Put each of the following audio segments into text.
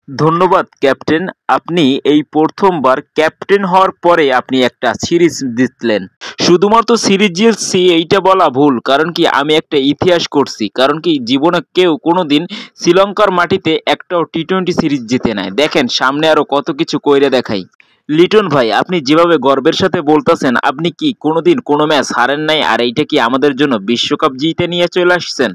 ধন্যবাদ ক্যাপ্টেন। আপনি এই প্রথমবার ক্যাপ্টেন হওয়ার পরে আপনি একটা সিরিজ জিতলেন। শুধুমাত্র সিরিজ জিতছি এইটা বলা ভুল, কারণ কি আমি একটা ইতিহাস করছি। কারণ কি জীবনে কেউ কোনোদিন শ্রীলঙ্কার মাটিতে একটাও টি-20 সিরিজ জিতে নাই। দেখেন সামনে আরো কত কিছু কইরে দেখাই। লিটন ভাই, আপনি যেভাবে গর্বের সাথে বলতেছেন, আপনি কি কোনোদিন কোনো ম্যাচ হারেন নাই, আর এইটা কি আমাদের জন্য বিশ্বকাপ জিতে নিয়ে চলে আসছেন?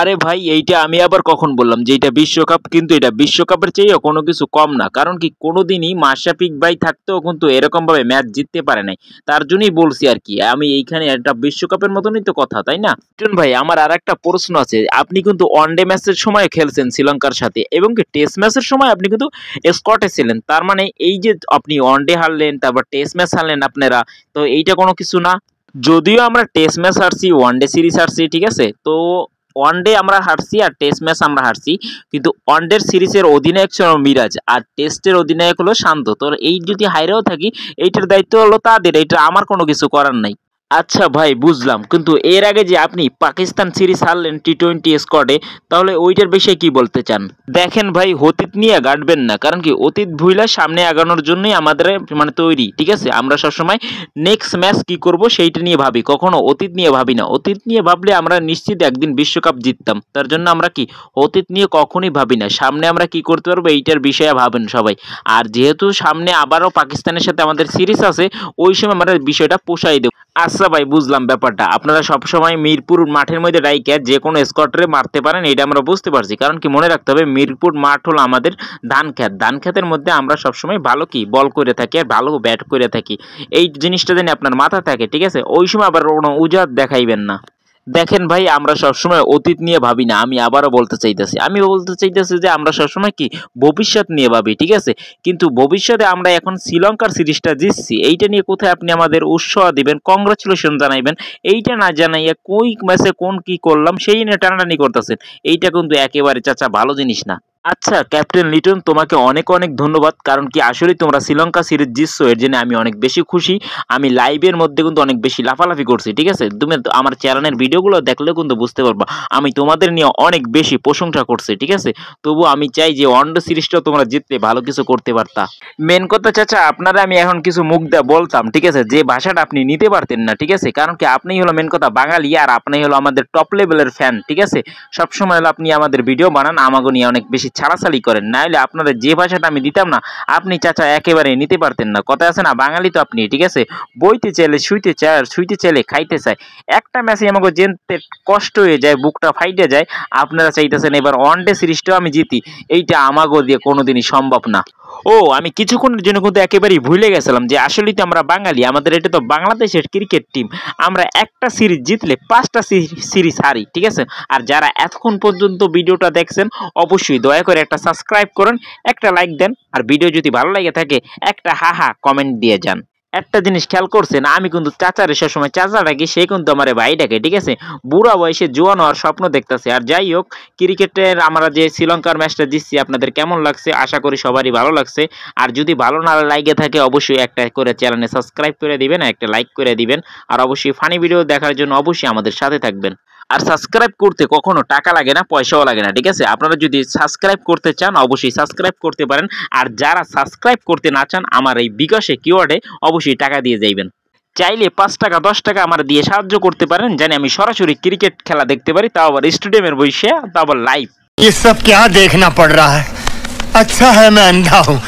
আরে ভাই, এইটা আমি আবার কখন বললাম যে এটা বিশ্বকাপ? কিন্তু এটা বিশ্বকাপের চেয়েও কোনো কিছু কম না। কারণ কি কোনোদিনই মাশরাফি ভাই থাকতেও কিন্তু এরকম ভাবে ম্যাচ জিততে পারে নাই। তার জন্যই বলছি আর কি, আমি এইখানে একটা বিশ্বকাপের মতনই তো কথা, তাই না? লিটন ভাই, আমার আর একটা প্রশ্ন আছে। আপনি কিন্তু ওয়ানডে ম্যাচের সময় খেলছেন শ্রীলঙ্কার সাথে, এবং কি টেস্ট ম্যাচের সময় আপনি কিন্তু স্কটে ছিলেন। তার মানে এই যে আপনি ওয়ানডে হারলেন, তারপর টেস্ট ম্যাচ হারলেন আপনারা, তো এইটা কোনো কিছু না? যদিও আমরা টেস্ট ম্যাচ হারছি, ওয়ানডে সিরিজ হারছি, ঠিক আছে, তো ওয়ানডে আমরা হারছি আর টেস্ট ম্যাচ আমরা হারছি, কিন্তু ওয়ানডের সিরিজের অধিনায়ক ছিল মিরাজ, আর টেস্টের অধিনায়ক হলো শান্ত। তো এই যদি হাইরেও থাকি, এইটার দায়িত্ব হলো তাদের, এইটা আমার কোনো কিছু করার নাই। আচ্ছা ভাই, বুঝলাম, কিন্তু এর আগে যে আপনি পাকিস্তান সিরিজ হারলেন টি-20 স্কোয়াডে, তাহলে ওইটার বিষয়ে কি বলতে চান? দেখেন ভাই, অতীত নিয়ে গাটবেন না। কারণ কি অতীত ভুইলা সামনে আগানোর জন্যই আমাদের মানে তৈরি, ঠিক আছে? আমরা সবসময় নেক্সট ম্যাচ কি করব সেইটা নিয়ে ভাবি, কখনো অতীত নিয়ে ভাবি না। অতীত নিয়ে ভাবলে আমরা নিশ্চিত একদিন বিশ্বকাপ জিততাম। তার জন্য আমরা কি অতীত নিয়ে কখনোই ভাবি না। সামনে আমরা কি করতে পারবো এইটার বিষয়ে ভাবেন সবাই। আর যেহেতু সামনে আবারও পাকিস্তানের সাথে আমাদের সিরিজ আছে, ওই সময় আমরা বিষয়টা পোষাই দেব। আচ্ছা ভাই, বুঝলাম ব্যাপারটা। আপনারা সবসময় মিরপুর মাঠের মধ্যে রাইখা যে কোনো স্কোয়াডরে মারতে পারেন, এটা আমরা বুঝতে পারছি। কারণ কি মনে রাখতে হবে, মিরপুর মাঠ হলো আমাদের ধান ক্ষেত। ধান ক্ষেতের মধ্যে আমরা সবসময় ভালো কি বল করে থাকি আর ভালো ব্যাট করে থাকি। এই জিনিসটা যেন আপনার মাথায় থাকে, ঠিক আছে? ওই সময় আবার কোনো উজাত দেখাইবেন না। দেখেন ভাই, আমরা সবসময় অতীত নিয়ে ভাবি না। আমি আবারও বলতে চাইতেছি যে আমরা সবসময় কি ভবিষ্যৎ নিয়ে ভাবি, ঠিক আছে? কিন্তু ভবিষ্যতে আমরা এখন শ্রীলঙ্কার সিরিজটা জিতছি, এইটা নিয়ে কোথায় আপনি আমাদের উৎসাহ দিবেন, কংগ্রাচুলেশন জানাইবেন, এইটা না জানাইয়া কই ম্যাচে কোন কি করলাম সেই নিয়ে টানাটানি করতেছেন, এইটা কিন্তু একেবারে চাচা ভালো জিনিস না। আচ্ছা ক্যাপ্টেন লিটন, তোমাকে অনেক অনেক ধন্যবাদ। কারণ কি আসলে তোমরা শ্রীলঙ্কা সিরিজ জিতছো, এর জন্য আমি অনেক বেশি খুশি। আমি লাইভের মধ্যে কিন্তু অনেক বেশি লাফালাফি করছি, ঠিক আছে? তুমি আমার চ্যানেলের ভিডিওগুলো দেখলেও কিন্তু বুঝতে পারবা আমি তোমাদের নিয়ে অনেক বেশি প্রশংসা করছি, ঠিক আছে? তবু আমি চাই যে ওয়ানডে সিরিজটাও তোমরা জিতলে ভালো কিছু করতে পারতা। মেন কথা চাচা, আপনারা আমি এখন কিছু মুখ দিয়ে বলতাম, ঠিক আছে, যে ভাষাটা আপনি নিতে পারতেন না, ঠিক আছে? কারণ কি আপনি হলো মেন কথা বাঙালি, আর আপনি হলো আমাদের টপ লেভেলের ফ্যান, ঠিক আছে? সবসময় হলো আপনি আমাদের ভিডিও বানান, আমাকে নিয়ে অনেক বেশি ছাড়াছাড়ি করেন। না হলে আপনাদের যে ভাষাটা আমি দিতাম না, আপনি চাচা একেবারে নিতে পারতেন না। কথা আছে না, বাঙালি তো আপনি, ঠিক আছে? বইতে চাইলে শুইতে চায়, আর শুইতে চাইলে খাইতে চায়। একটা ম্যাচে আমাকে জেনতে কষ্ট হয়ে যায়, বুকটা ফাইটে যায়। আপনারা চাইতেছেন এবার ওয়ানডে সিরিজটাও আমি জিতি, এইটা আমাগো দিয়ে কোনোদিনই সম্ভব না। ও, আমি কিছুক্ষণের জন্য কিন্তু একেবারেই ভুলে গেছিলাম যে আসলেই তো আমরা বাঙালি, আমাদের এটা তো বাংলাদেশের ক্রিকেট টিম। আমরা একটা সিরিজ জিতলে 5টা সিরিজ হারি, ঠিক আছে? আর যারা এতক্ষণ পর্যন্ত ভিডিওটা দেখছেন, অবশ্যই দয়া করে একটা সাবস্ক্রাইব করুন, একটা লাইক দেন, আর ভিডিও যদি ভালো লাগে থাকে একটা হা কমেন্ট দিয়ে যান। একটা জিনিস খেয়াল করছেন, আমি কিন্তু চাচারে সবসময় চাচা ডাকি, সে কিন্তু আমার ভাই ডাকে, ঠিক আছে? বুড়া বয়সে জোয়ান হওয়ার স্বপ্ন দেখতেছে। আর যাই হোক, ক্রিকেটের আমরা যে শ্রীলঙ্কার ম্যাচটা জিতছি, আপনাদের কেমন লাগছে? আশা করি সবারই ভালো লাগছে। আর যদি ভালো না লাগে থাকে, অবশ্যই একটা করে চ্যানেলে সাবস্ক্রাইব করে দিবেন, একটা লাইক করে দিবেন। আর অবশ্যই ফানি ভিডিও দেখার জন্য অবশ্যই আমাদের সাথে থাকবেন। আর সাবস্ক্রাইব করতে কখনো টাকা লাগে না, পয়সাও লাগে না, ঠিক আছে? আপনারা যদি সাবস্ক্রাইব করতে চান, অবশ্যই সাবস্ক্রাইব করতে পারেন। আর যারা সাবস্ক্রাইব করতে না চান, আমার এই বিকাশে কিওয়ার্ডে অবশ্যই টাকা দিয়ে যাইবেন। চাইলে 5 টাকা 10 টাকা আমার দিয়ে সাহায্য করতে পারেন, জানি আমি সরাসরি ক্রিকেট খেলা দেখতে পারি, তাও আবার স্টেডিয়ামের বসে, তাও আবার লাইভ। ये सब क्या देखना पड़ रहा है? अच्छा है मैं अंधा हूँ।